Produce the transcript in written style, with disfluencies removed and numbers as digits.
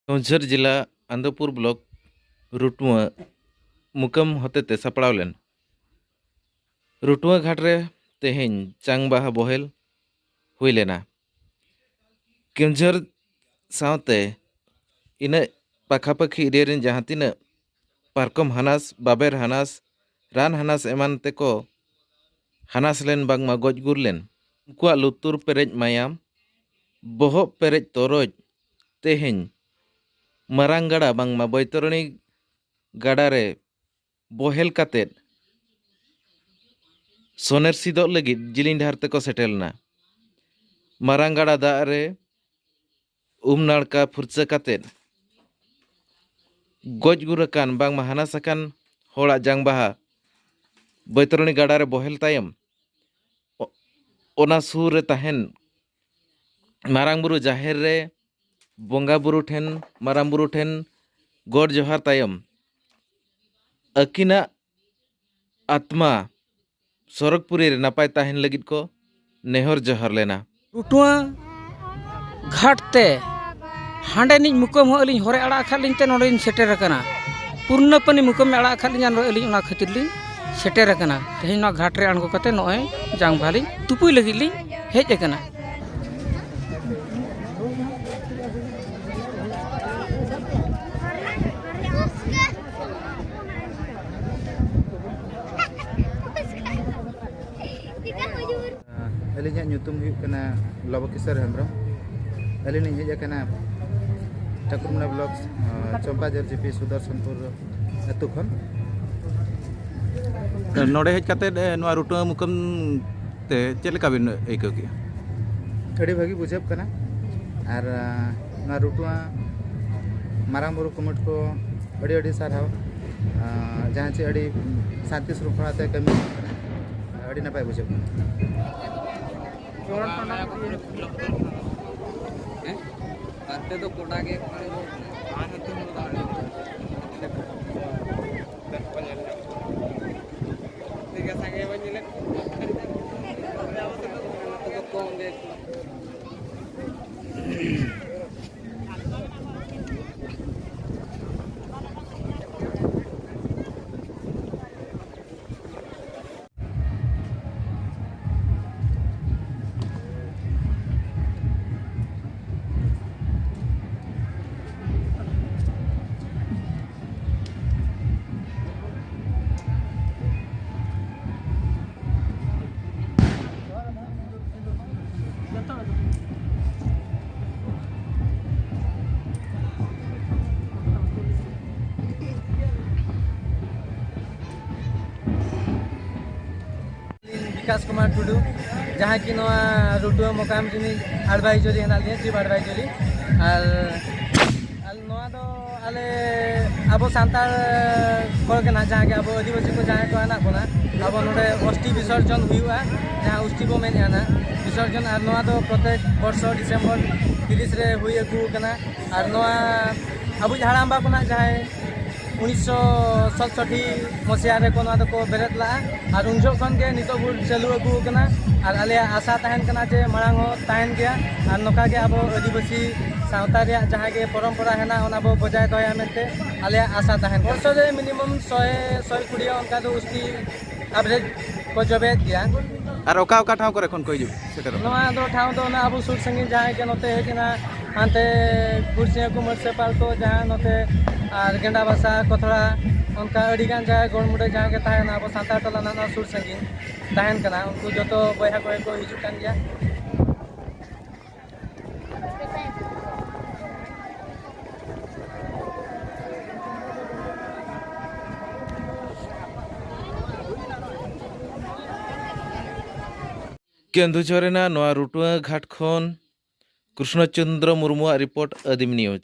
केवझर जिला आंदपुर ब्लॉक रुटुआ मुकम होते सपड़ाव लेन रुटुआ घाट रे तेहें चांग बाहा बोहेल हुई लेना। केवझर सावते इन पाखापाखी एरिया रेन जहाँ तीन पारकम हानास बाबेर हानास रान हानास एमान तेको हानास लेन बांगमा गजगुर लेन उनकुआ लुतुर पेरेज मायाम बोहब पेरेज तोरज तेहें मारांग गाड़ा बांगमा बैतरणी गाड़ा रे बोहेल कातेद सोनेर सिदोग लगिद जिलिंग डहार तेको सेटेलना। मारांग गाड़ा दाग रे नाड़का फुरचा कातेद गजगुरकान बांगमा हानासाकान होड़ा जांग बाहा बैतरणी गाड़ा रे बोहेल तायम ओना सुर रे ताहेन मारांग बुरु जाहेर रे बोंगा बुरु ठेन मारांग बुरु ठेन गोड जोहार तायम अकिना आत्मा सरगपुरी रे नापाय ताहेन लगिद को नेहर जोहार लेना। रुटुआ घाट ते हांडे निज मुकम हो अलिंग हरे अड़ा खालिंग ते नोडिन सेटेर कना पूर्णपनि मुकम अड़ा खालिंग जान अलिंग ओना खातिर लिंग सेटेर कना। तेहें ना घाट रे अणगो कते नोय जांग भाली तुपुय लगिद लिंग हेज कना। अलिंग ᱧᱩᱛᱩᱢ ᱦᱩᱭᱩᱜ ᱠᱟᱱᱟ ᱞᱚᱵᱚᱠᱤᱥᱚᱨ ᱦᱮᱢᱵᱨᱚᱢ। अलिंग हेज कना ठाकुरमुना ब्लॉक चंपाजर जीपी सुदर्शनपुर अतु खन नोड़े हेज काते नोआ रुटुआ मुकम ते चेद लेका बिन आइकाव के अड़ी भागी बुझब कना और नोआ रुटुआ मारांग बुरु कमिटी को अड़ी अड़ी साराव जहाँ चे अड़ी शांति श्रृंखला ते कमी अड़ी नपाय बुझब अंते तो कोटा के विकास कुमार टुडू जहाँ की नवा रुटुआ मुकाम जिनी एडवाइजरी हेना लिया चीफ एडवाइजरी और नवा दो आले अब सांतार कोल के ना जहाँ के अब आदिवासी को जहाँ को आना कोना अब नोडे अस्थि विसर्जन हुआ जहाँ अस्थि बो मेन आना विसर्जन और नवा दो प्रत्येक वर्ष डिसेम्बर 30 रे हुई अगु कना और नवा अब झाड़ाम्बा कोना जहाँ 1967 मसीहा रे कोना को बेरेत ला और उन जखन के नितो बुर चालू अगु कना और आले आशा तहन कना जे मांग हो तहन गया और नोका के अब आदिवासी सावता रे जहाँ के परंपरा हेना ओना बो बजाय दया मेनते आले आशा तहन वर्ष रे मिनिमम 100 उनका तो उसकी एवरेज को जबे दिया और ओका ओका ठाव करे खन को हिजु सेटर नवा दो ठाव दो ना अब सुर संगीन जहाँ के नोते है ना हांते कुर्सिया कुमार से पालतो जहाँ नोते और गेंडा बासा कथड़ा उनका अड़ीगान जहाँ गोड़मुड़े जहाँ के तहन अब सानतार टोला ना सुर संगीन तहन कना उनको जो तो बया को हिजु कान गया। केन्दुझर नोआ रुटुआ घाट खन कृष्णचंद्र मुर्मुआ रिपोर्ट आदिम न्यूज।